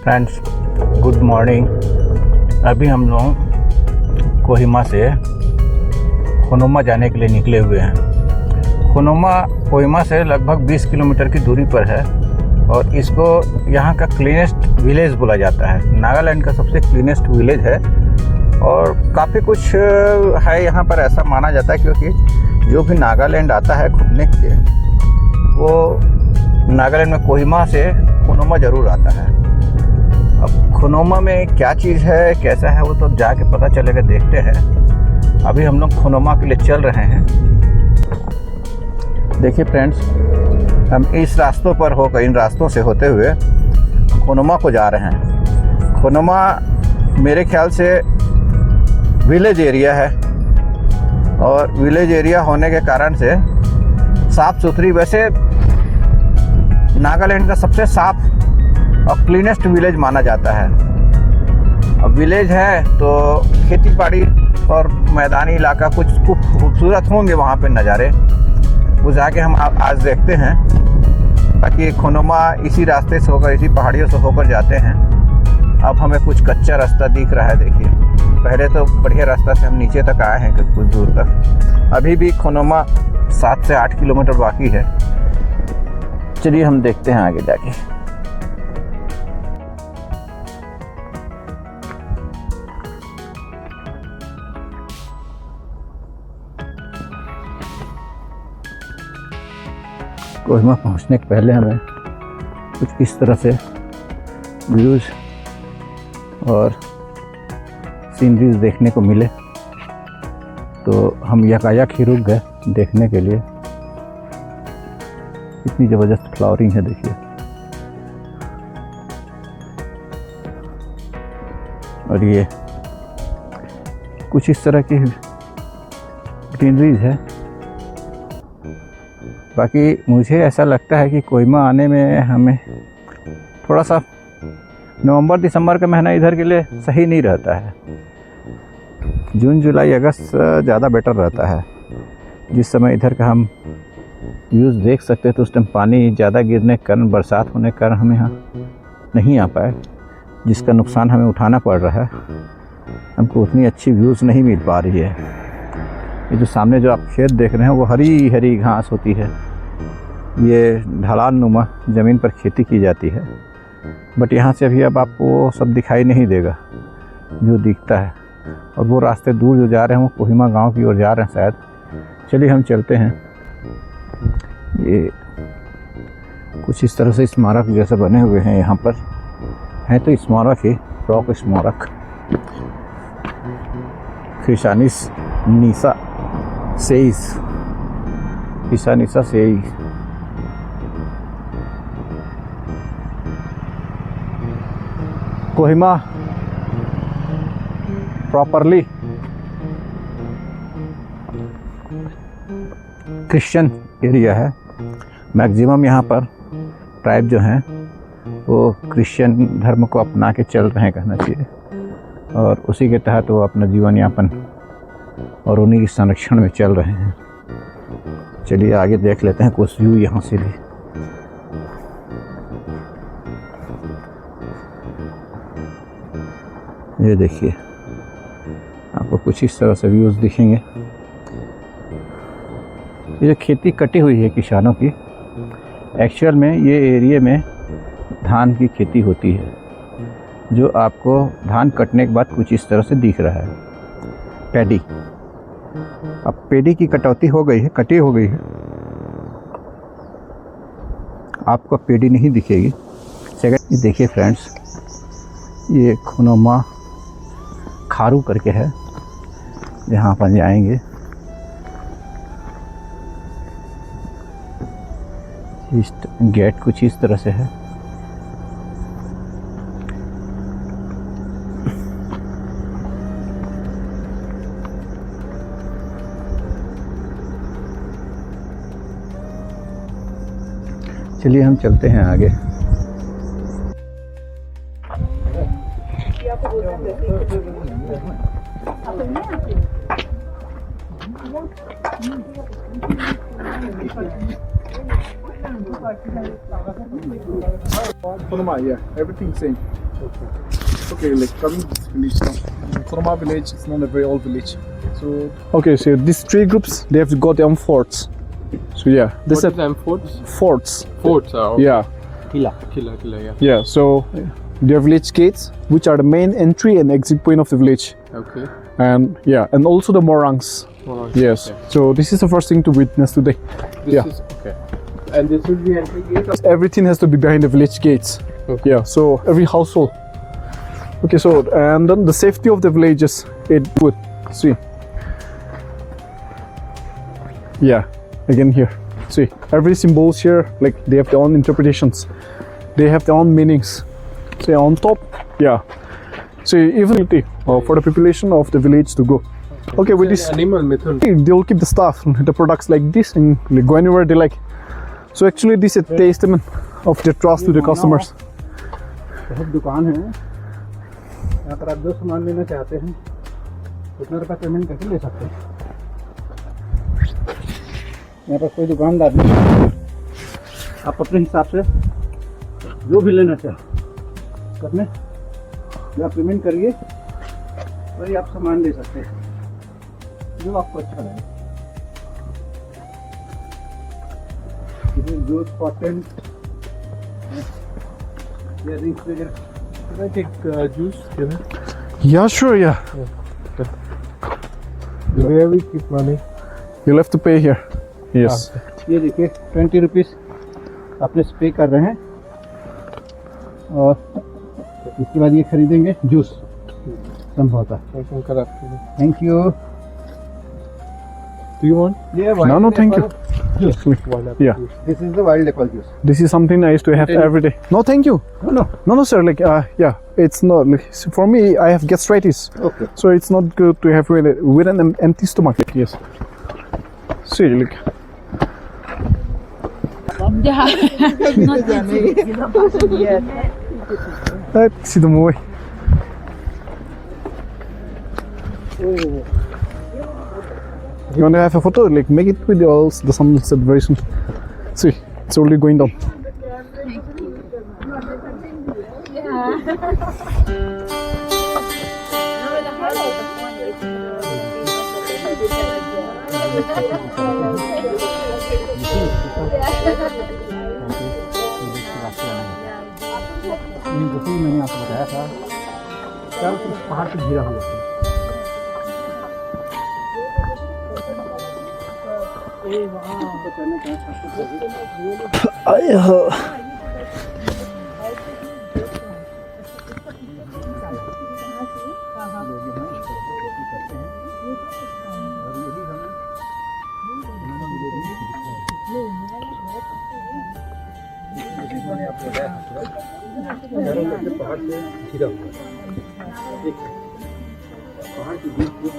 Friends, good morning. अभी हम लोग कोहिमा से खोनोमा जाने के लिए निकले हुए हैं। खोनोमा कोहिमा से लगभग 20 किलोमीटर की दूरी पर है और इसको यहाँ का क्लीनेस्ट विलेज बोला जाता है। नागालैंड का सबसे क्लीनेस्ट विलेज है और काफ़ी कुछ है यहाँ पर, ऐसा माना जाता है क्योंकि जो भी नागालैंड आता है घूमने के लिए वो नागालैंड में कोहिमा से खोनोमा ज़रूर आता है। अब खोनोमा में क्या चीज़ है, कैसा है, वो तो जाके पता चलेगा, देखते हैं। अभी हम लोग खोनोमा के लिए चल रहे हैं। देखिए फ्रेंड्स, हम इस रास्तों पर होकर, इन रास्तों से होते हुए खोनोमा को जा रहे हैं। खोनोमा मेरे ख्याल से विलेज एरिया है और विलेज एरिया होने के कारण से साफ़ सुथरी, वैसे नागालैंड का सबसे साफ और क्लीनेस्ट विलेज माना जाता है। अब विलेज है तो खेती बाड़ी और मैदानी इलाका कुछ खूबसूरत होंगे वहाँ पे नज़ारे, वो जाके हम आज देखते हैं। बाकी खोनोमा इसी रास्ते से होकर, इसी पहाड़ियों से होकर जाते हैं। अब हमें कुछ कच्चा रास्ता दिख रहा है। देखिए, पहले तो बढ़िया रास्ता से हम नीचे तक आए हैं कुछ दूर तक। अभी भी खोनोमा 7 से 8 किलोमीटर बाकी है। चलिए हम देखते हैं आगे जाके। कोहिमा पहुंचने के पहले हमें कुछ इस तरह से व्यूज और सीनरीज देखने को मिले तो हम यकायक ही रुक गए देखने के लिए। इतनी ज़बरदस्त फ्लावरिंग है, देखिए। और ये कुछ इस तरह की ग्रीनरीज है। बाकी मुझे ऐसा लगता है कि कोहिमा आने में हमें थोड़ा सा नवंबर दिसंबर का महीना इधर के लिए सही नहीं रहता है। जून जुलाई अगस्त ज़्यादा बेटर रहता है। जिस समय इधर का हम व्यूज़ देख सकते हैं तो उस टाइम पानी ज़्यादा गिरने के कारण, बरसात होने के कारण हम यहाँ नहीं आ पाए, जिसका नुकसान हमें उठाना पड़ रहा है। हमको उतनी अच्छी व्यूज़ नहीं मिल पा रही है। ये जो सामने जो आप खेत देख रहे हैं वो हरी हरी घास होती है। ये ढलान नुमा ज़मीन पर खेती की जाती है। बट यहाँ से अभी अब आपको वो सब दिखाई नहीं देगा जो दिखता है। और वो रास्ते दूर जो जा रहे हैं वो कोहिमा गांव की ओर जा रहे हैं शायद। चलिए हम चलते हैं। ये कुछ इस तरह से स्मारक जैसे बने हुए हैं यहाँ पर, हैं तो स्मारक ही, रॉक स्मारक। खिशानिस नीसा सेइस, खिशानिसा सेइस। कोहिमा प्रॉपरली क्रिश्चियन एरिया है। मैक्सिमम यहाँ पर ट्राइब जो हैं वो क्रिश्चियन धर्म को अपना के चल रहे हैं, कहना चाहिए। और उसी के तहत वो अपना जीवन यापन और उन्हीं के संरक्षण में चल रहे हैं। चलिए आगे देख लेते हैं कुछ व्यू यहाँ से भी। ये देखिए, आपको कुछ इस तरह से व्यूज़ दिखेंगे। ये जो खेती कटी हुई है किसानों की, एक्चुअल में ये एरिया में धान की खेती होती है, जो आपको धान कटने के बाद कुछ इस तरह से दिख रहा है, पैडी। अब पैडी की कटौती हो गई है, कटी हो गई है, आपको पैडी नहीं दिखेगी। ये देखिए फ्रेंड्स, ये खोनोमा खारू करके है, जहाँ अपन जाएंगे। इस गेट कुछ इस तरह से है। चलिए हम चलते हैं आगे। Konoma, yeah, everything same. Okay, like coming to this village now. Konoma village is not a very old village. So okay, so these three groups they have got their own forts. So yeah, this What is them forts? forts. Forts are okay. Yeah, Killa, yeah. yeah. So their village gates, which are the main entry and exit point of the village, Okay. and yeah, and also the morangs. Well, Yes. okay. So this is the first thing to witness today. This Yeah. is okay. And this will be entry gate. Everything has to be behind the village gates. Okay. Yeah, so every household. Okay, so and then the safety of the villages, it would see. Yeah, again here. See, every symbols here, like they have their own interpretations. They have their own meanings. See, on top, yeah. See, even for the population of the village to go. Okay, with It's this, an animal method. they'll keep the stuff, the products like this, and like, go anywhere they like. So actually, this is a testament of their trust to the customers. बहुत दुकान है यहाँ पर आप जो सामान लेना चाहते हैं उतना रुपया पेमेंट करके ले सकते हैं। यहाँ पर कोई दुकानदार नहीं, आप अपने हिसाब से जो भी लेना चाहें करने या पेमेंट करिए वही आप सामान ले सकते हैं जो आपको अच्छा लगे। जो कॉटन या रिंग्स वगैरह Can I take juice? Can I? Yeah, sure, yeah. Where we keep money? You'll have to pay here. Yes. ये देखिए 20 रुपीज़ अपने पे कर रहे हैं और इसके बाद ये खरीदेंगे जूस संभवतः। Thank you. Do you want? ये No, thank you. Yeah. This is the wild Apple juice. This is something I used to have every day. No, thank you. No, sir. Like, yeah, it's not. Like, for me, I have gastritis, okay so it's not good to have with an empty stomach. Yes. See, like, see the movie. You want to have a photo? Like, make it with all the sunset very soon. See, it's already going down. जैसे ही मैंने आपको बताया था चारों तरफ पहाड़ से घिरा हुआ है। पहाड़ से घिरा हुआ है। पहाड़ के बीच में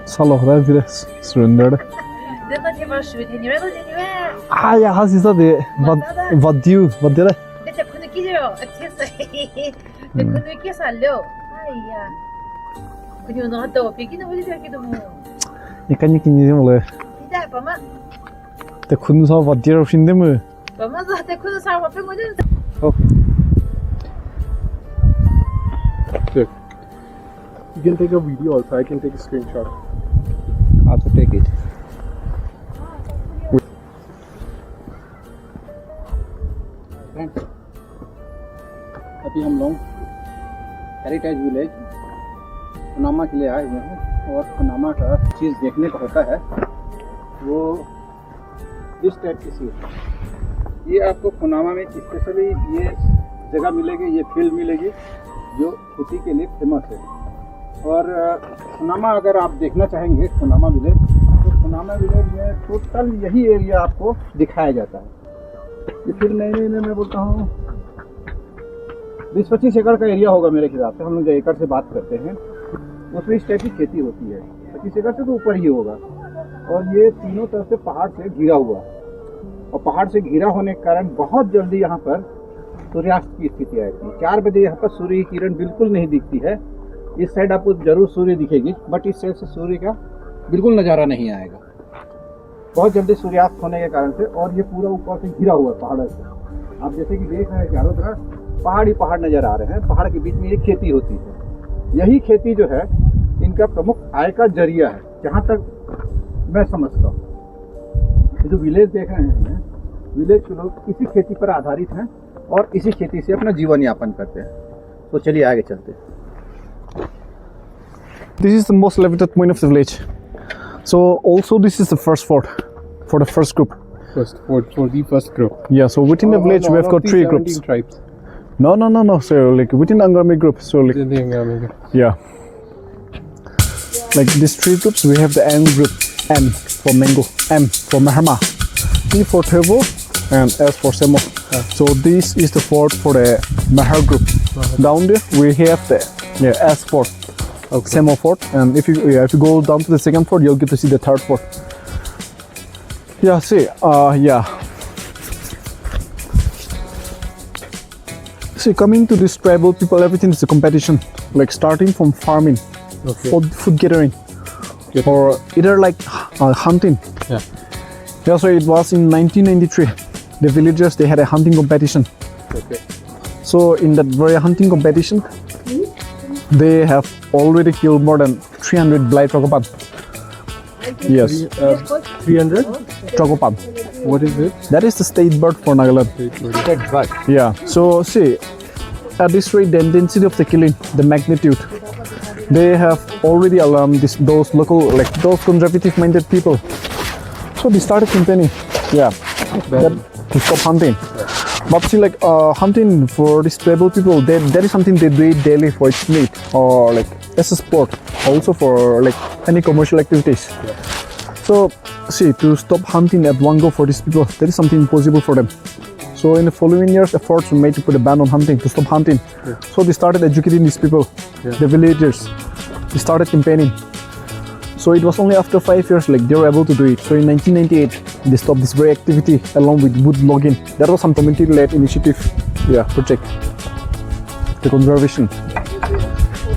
Salah, that's it. Surrendered. 那个地方水田里面都进去呗， Ah, yeah, how's that? What do you? What did I? 那这可能给着，天水，那可能给啥了？哎呀，그냥 나도 비기는 우리 새끼도 뭐, Ikan ikinci mi? 이제 봐마, De kunsa vad diyor şimdi mi? 봐마 저한테 그런 사람 앞에 뭐지? You can take a video also. I can take a screenshot. आपको take it. Friends, अभी हम लोग heritage village खुनामा के लिए आए हुए हैं और खुनामा का चीज़ देखने को होता है वो इस टाइप की चीज़। ये आपको खुनामा में स्पेशली ये जगह मिलेगी, ये फील्ड मिलेगी जो खेती के लिए फेमस है। और खुनामा अगर आप देखना चाहेंगे खुनामा विलेज, तो खुनामा विलेज में टोटल यही एरिया आपको दिखाया जाता है। ये फिर नए मैं बोलता हूँ 20-25 एकड़ का एरिया होगा मेरे हिसाब से। हम लोग जो एकड़ से बात करते हैं उसमें इस टाइप की खेती होती है। 25 एकड़ से तो ऊपर ही होगा। और ये तीनों तरफ से पहाड़ से घिरा हुआ है और पहाड़ से घिरा होने के कारण बहुत जल्दी यहाँ पर सूर्यास्त की स्थिति आती है। 4 बजे यहाँ पर सूर्य की किरण बिल्कुल नहीं दिखती है इस साइड आपको जरूर सूर्य दिखेगी, बट इस साइड से सूर्य का बिल्कुल नज़ारा नहीं आएगा, बहुत जल्दी सूर्यास्त होने के कारण से। और ये पूरा ऊपर से घिरा हुआ है पहाड़ों से। आप जैसे कि देख रहे हैं चारों तरफ पहाड़ ही पहाड़ नज़र आ रहे हैं। पहाड़ के बीच में ये खेती होती है। यही खेती जो है इनका प्रमुख आय का जरिया है, जहाँ तक मैं समझता हूँ। ये जो विलेज देख रहे हैं, विलेज के लोग इसी खेती पर आधारित हैं और इसी खेती से अपना जीवन यापन करते हैं। तो चलिए आगे चलते हैं। This is the most elevated point of the village. So also this is the first fort for the first group. First for the first group. Yeah, so within the village we have got 3 groups. Tribes. No. So like within Angami group, so like Within the Angami. yeah, like these 3 groups we have the M group. M for mango, M for Mahama, T for Tevo, and S for Semo. So this is the fort for the Mahar group. Down there we have the S fort, Semo fort, and if you go down to the second fort, you'll get to see the third fort. Yeah, see, See, coming to this tribal people, everything is a competition. Like starting from farming, food gathering, or either like hunting. Yeah. Yeah, so it was in 1993. The villagers, they had a hunting competition. Okay. So in that very hunting competition, they have already killed more than 300 blight tragopan. Yes, 300. tragopan. What is it? That is the state bird for Nagaland. State bird. Yeah. So see, at this rate, the intensity of the killing, the magnitude, they have already alarmed those local, like those conservative-minded people. So they started campaigning. Yeah. To stop hunting. But see, like hunting for these tribal people, that is something they do it daily for its meat, or like as a sport, also for like any commercial activities. So see, to stop hunting at one go for these people, that is something impossible for them. So in the following years, efforts were made to put a ban on hunting, to stop hunting. So they started educating these people, the villagers. They started campaigning. So it was only after 5 years like they were able to do it. So in 1998, they stopped this very activity along with wood logging. That was some community-led initiative, project, the conservation.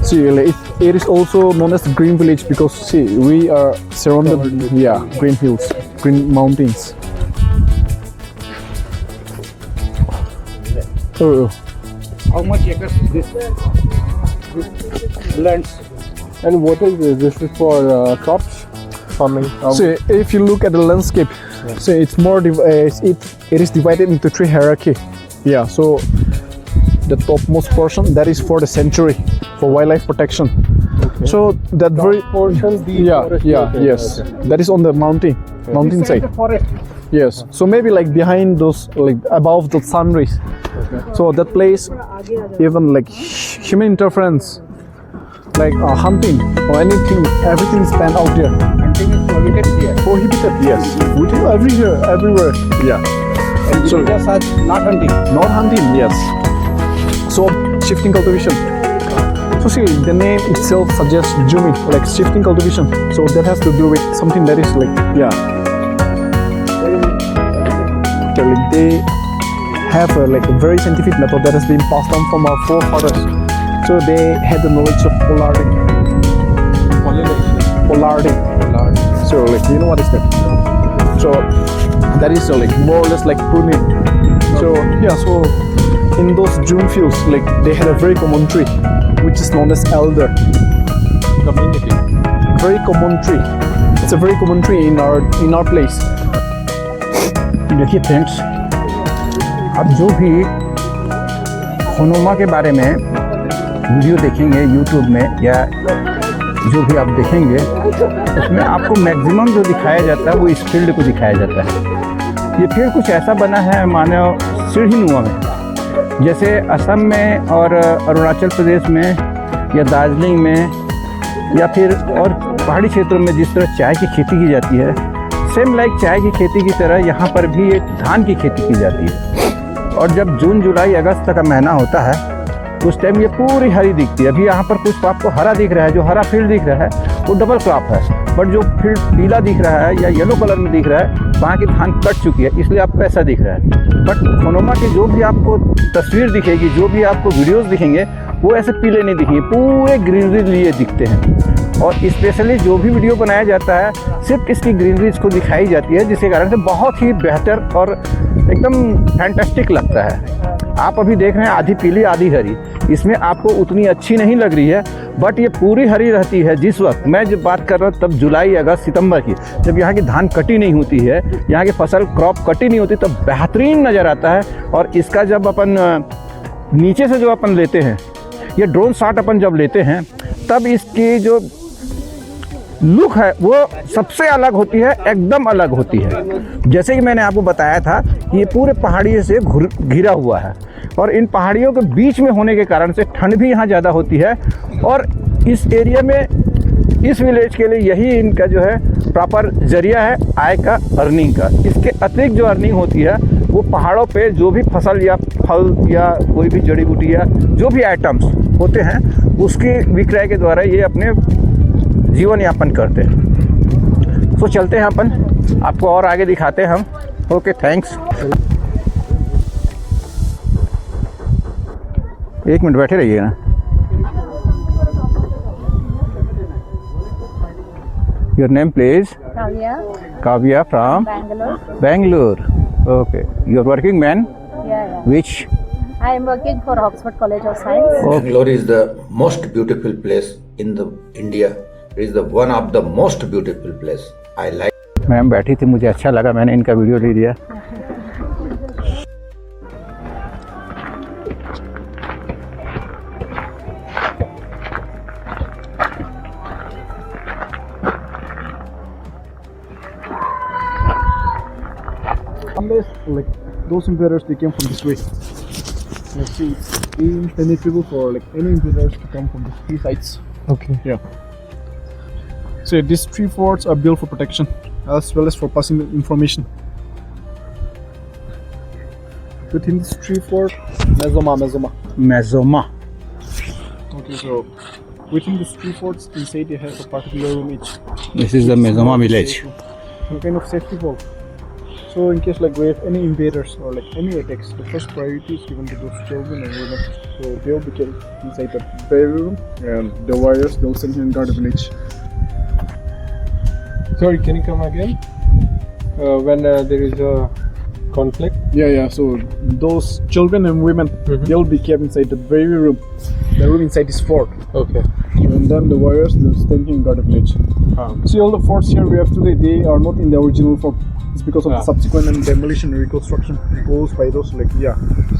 See, like, it is also known as the Green Village because see, we are surrounded with green hills, green mountains. Oh, How much acres this lands? And what is this? This is for crops farming. so if you look at the landscape, so it's more it is divided into 3 hierarchy. Yeah, so the topmost portion, that is for the sanctuary, for wildlife protection. So that very portion, the forest. yes, that is on the mountain side. The forest. Yes, so maybe like behind those, like above the sun rays. So that place, even like human interference, like hunting or anything, everything is banned out there. Hunting is prohibited here. Prohibited, yes. Within everywhere. Yeah. And So- villagers are not hunting. Not hunting, yes. So shifting cultivation. So see, the name itself suggests zooming, like shifting cultivation. So that has to do with something that is like, So, like they have like a very scientific method that has been passed down from our forefathers. So they had the knowledge of pollarding. So like, you know what is that? So that is like more or less like pruning. So so in those June fields, like they had a very common tree, which is known as elder. Community. Very common tree. It's a very common tree in our place. देखिए friends, अब जो भी खोनोमा के बारे में video देखेंगे YouTube में या जो भी आप देखेंगे, उसमें आपको मैक्सिमम जो दिखाया जाता है वो इस फील्ड को दिखाया जाता है। ये फील्ड कुछ ऐसा बना है मानो सीढ़ीनुमा में, जैसे असम में और अरुणाचल प्रदेश में या दार्जिलिंग में या फिर और पहाड़ी क्षेत्रों में जिस तरह चाय की खेती की जाती है, सेम लाइक चाय की खेती की तरह यहाँ पर भी एक धान की खेती की जाती है। और जब जून जुलाई अगस्त का महीना होता है उस टाइम ये पूरी हरी दिखती है। अभी यहाँ पर कुछ आपको हरा दिख रहा है, जो हरा फील्ड दिख रहा है वो डबल क्रॉप है, बट जो फील्ड पीला दिख रहा है या येलो कलर में दिख रहा है वहाँ की धान कट चुकी है, इसलिए आपको ऐसा दिख रहा है। बट खोनोमा की जो भी आपको तस्वीर दिखेगी, जो भी आपको वीडियोस दिखेंगे, वो ऐसे पीले नहीं दिखेंगे, पूरे ग्रीनरी लिए दिखते हैं। और स्पेशली जो भी वीडियो बनाया जाता है सिर्फ इसकी ग्रीनरीज को दिखाई जाती है, जिसके कारण से बहुत ही बेहतर और एकदम फैंटास्टिक लगता है। आप अभी देख रहे हैं आधी पीली आधी हरी, इसमें आपको उतनी अच्छी नहीं लग रही है, बट ये पूरी हरी रहती है। जिस वक्त मैं जब बात कर रहा हूँ तब जुलाई अगस्त सितंबर की, जब यहाँ की धान कटी नहीं होती है, यहाँ की फसल क्रॉप कटी नहीं होती, तब बेहतरीन नज़र आता है। और इसका जब अपन नीचे से जो अपन लेते हैं, ये ड्रोन शॉट अपन जब लेते हैं, तब इसकी जो लुक है वो सबसे अलग होती है, एकदम अलग होती है। जैसे कि मैंने आपको बताया था कि ये पूरे पहाड़ियों से घिरा हुआ है और इन पहाड़ियों के बीच में होने के कारण से ठंड भी यहाँ ज़्यादा होती है। और इस एरिया में, इस विलेज के लिए यही इनका जो है प्रॉपर जरिया है आय का, अर्निंग का। इसके अतिरिक्त जो अर्निंग होती है वो पहाड़ों पे जो भी फसल या फल या कोई भी जड़ी बूटी या जो भी आइटम्स होते हैं उसके विक्रय के द्वारा ये अपने जीवन यापन करते हैं। तो चलते हैं अपन, आपको और आगे दिखाते हैं हम। Okay, thanks. एक मिनट बैठे रहिए ना। Your name please? Kavya, Kavya from Bangalore. Bangalore. Okay, you're working man? Yeah. Which? I am working for Oxford College of Science. Bangalore is the most beautiful place in the India. It is the one of the most beautiful place. I like. Ma'am बैठी थी, मुझे अच्छा लगा, मैंने इनका video ले लिया। Unless, like, those invaders, they came from this way. Let's see, it's impenetrable for like any invaders to come from the three sides. Okay. Yeah. So these three forts are built for protection as well as for passing the information. Within this tree fort, Mezoma. Mezoma. Okay, so within these three forts, inside they have a particular room each. This is the Mezoma village. Some kind of safety wall. So in case like we have any invaders or like any attacks, the first priority is given to those children and women. So they will be kept inside the prayer room, and the warriors they'll stand here and guard the village. Sorry, can you come again? When there is a conflict? Yeah. So those children and women, they'll be kept inside the very room. The room inside this fort. Okay. And then the warriors they'll stand here and guard the village. See all the forts here we have today, they are not in the original form. It's because of the subsequent and demolition and reconstruction goes by those like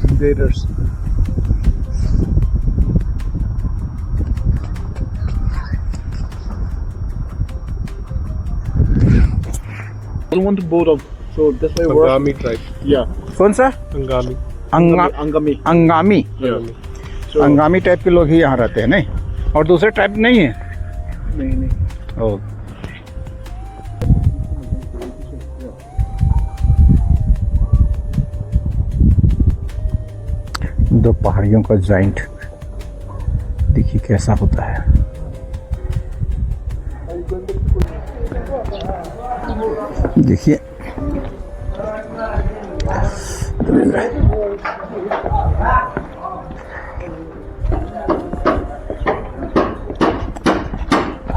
invaders. I don't want to bow down. So that's why we're Angami tribe. yeah. कौन सा? Angami. Angami. Angami. Angami. So Angami type के लोग ही यहाँ रहते हैं, नहीं? और दूसरे टाइप नहीं है? नहीं। ओ, दो पहाड़ियों का जॉइंट देखिए कैसा होता है। देखिए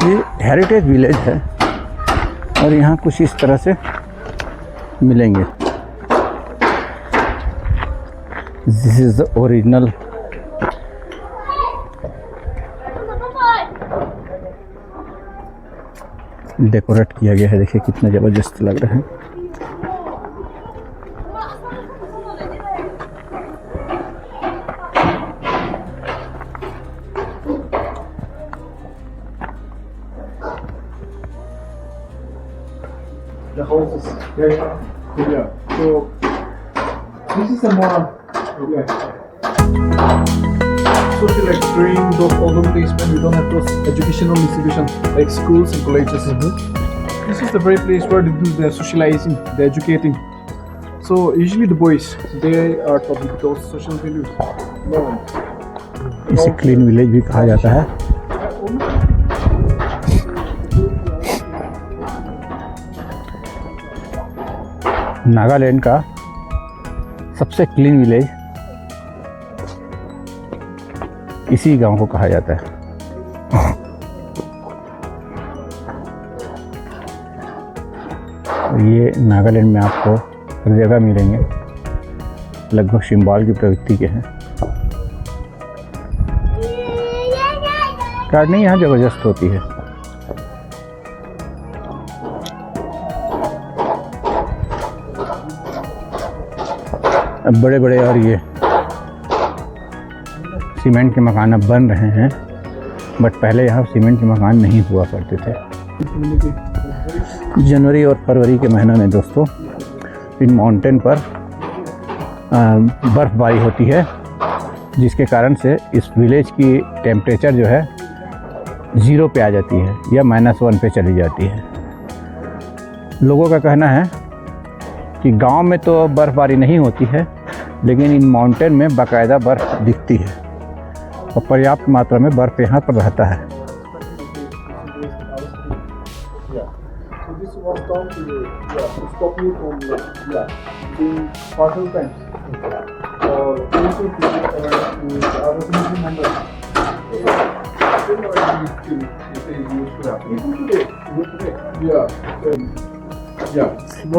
ये हेरिटेज विलेज है और यहाँ कुछ इस तरह से मिलेंगे। This is the original. Decorate किया गया है, देखिए कितना ज़बरदस्त लग रहा है। the houses. Yeah. So this is a more so like during those olden days when we don't have those educational institutions like schools and colleges. This is the very place where they do their socializing, their educating. So usually the boys, they are taught with those social values. इसे clean village भी कहा जाता है। नागालैंड का सबसे clean village इसी गांव को कहा जाता है। ये नागालैंड में आपको हर जगह मिलेंगे, लगभग सिंबल की प्रवृत्ति के हैं। गार्डनिंग यहाँ ज़बरदस्त होती है। अब बड़े बड़े और ये सीमेंट के मकान अब बन रहे हैं, बट पहले यहाँ सीमेंट के मकान नहीं हुआ करते थे। जनवरी और फरवरी के महीनों में दोस्तों इन माउंटेन पर बर्फ़बारी होती है, जिसके कारण से इस विलेज की टेम्परेचर जो है 0 पे आ जाती है या -1 पे चली जाती है। लोगों का कहना है कि गांव में तो बर्फ़बारी नहीं होती है, लेकिन इन माउंटेन में बाकायदा बर्फ़ दिखती है और पर्याप्त मात्रा में बर्फ़ यहाँ पर रहता है। So this was down to to stop you from doing partial times or going to I was missing number.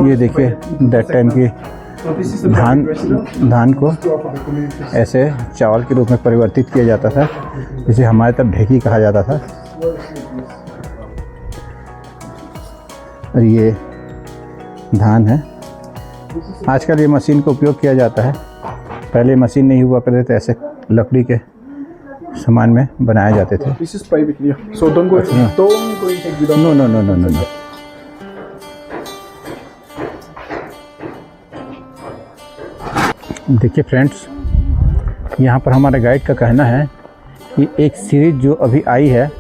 ये देखिए दैट टाइम की धान को ऐसे चावल के रूप में परिवर्तित किया जाता था, जिसे हमारे तरफ ढेकी कहा जाता था। और ये धान है। आजकल ये मशीन का उपयोग किया जाता है, पहले मशीन नहीं हुआ करते थे, ऐसे लकड़ी के सामान में बनाए जाते थे। This is privately, so don't go inside without. No no no no no no. देखिए फ्रेंड्स, यहाँ पर हमारे गाइड का कहना है कि एक सीरीज जो अभी आई है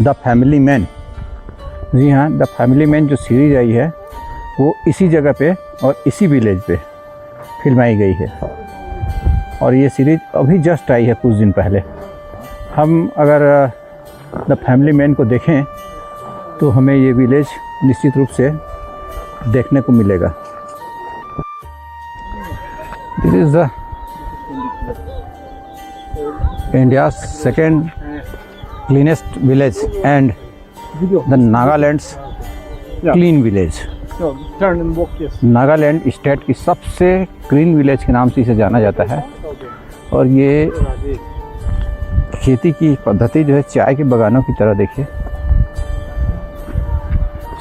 द फैमिली मैन, जी हाँ, द फैमिली मैन जो सीरीज़ आई है वो इसी जगह पे और इसी विलेज पे फिल्माई गई है। और ये सीरीज़ अभी जस्ट आई है कुछ दिन पहले। हम अगर द फैमिली मैन को देखें तो हमें ये विलेज निश्चित रूप से देखने को मिलेगा। This is the India second cleanest village and the Nagaland's clean village. Turn and walk, yes. Nagaland state की सबसे क्लीन विलेज के नाम से इसे जाना जाता है। और ये खेती की पद्धति जो है चाय के बागानों की तरह, देखिए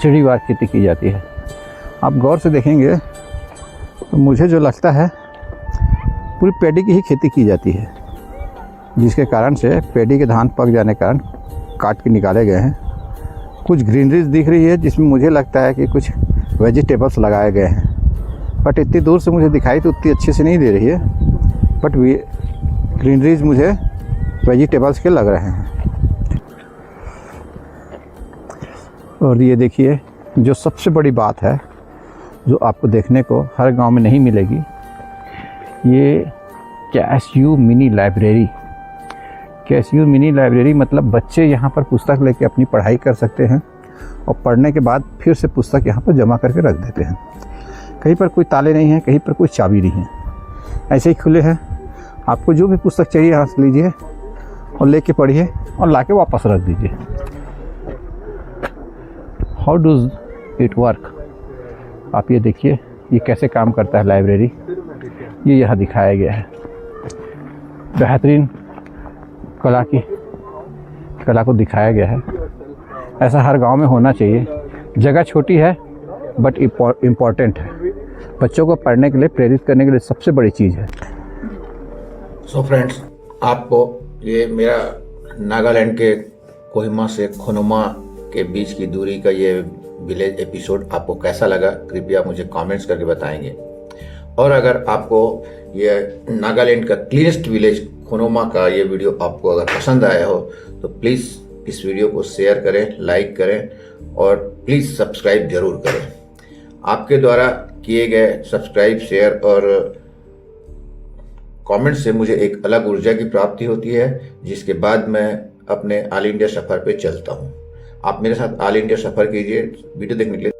सीढ़ीवार खेती की जाती है। आप गौर से देखेंगे तो मुझे जो लगता है पूरी पैडी की ही खेती की जाती है, जिसके कारण से पैडी के धान पक जाने के कारण काट के निकाले गए हैं। कुछ ग्रीनरीज दिख रही है जिसमें मुझे लगता है कि कुछ वेजिटेबल्स लगाए गए हैं, बट इतनी दूर से मुझे दिखाई तो उतनी अच्छे से नहीं दे रही है, बट ग्रीनरीज मुझे वेजिटेबल्स के लग रहे हैं। और ये देखिए जो सबसे बड़ी बात है जो आपको देखने को हर गांव में नहीं मिलेगी, ये cashew mini library. Cashew mini library मतलब बच्चे यहाँ पर पुस्तक लेके अपनी पढ़ाई कर सकते हैं और पढ़ने के बाद फिर से पुस्तक यहाँ पर जमा करके रख देते हैं। कहीं पर कोई ताले नहीं हैं, कहीं पर कोई चाबी नहीं है, ऐसे ही खुले हैं। आपको जो भी पुस्तक चाहिए यहाँ से लीजिए और लेके पढ़िए और लाके वापस रख दीजिए। हाउ डूज इट वर्क, आप ये देखिए ये कैसे काम करता है लाइब्रेरी, ये यहाँ दिखाया गया है। बेहतरीन कला को दिखाया गया है। ऐसा हर गांव में होना चाहिए। जगह छोटी है बट इम्पॉर्टेंट है, बच्चों को पढ़ने के लिए प्रेरित करने के लिए सबसे बड़ी चीज़ है। सो फ्रेंड्स, आपको ये मेरा नागालैंड के कोहिमा से खोनुमा के बीच की दूरी का ये विलेज एपिसोड आपको कैसा लगा, कृपया मुझे कमेंट्स करके बताएंगे। और अगर आपको ये नागालैंड का क्लीनेस्ट विलेज खोनुमा का ये वीडियो आपको अगर पसंद आया हो तो प्लीज़ इस वीडियो को शेयर करें, लाइक करें और प्लीज़ सब्सक्राइब जरूर करें। आपके द्वारा किए गए सब्सक्राइब, शेयर और कमेंट से मुझे एक अलग ऊर्जा की प्राप्ति होती है, जिसके बाद मैं अपने ऑल इंडिया सफ़र पे चलता हूँ। आप मेरे साथ ऑल इंडिया सफ़र कीजिए। वीडियो देखने के लिए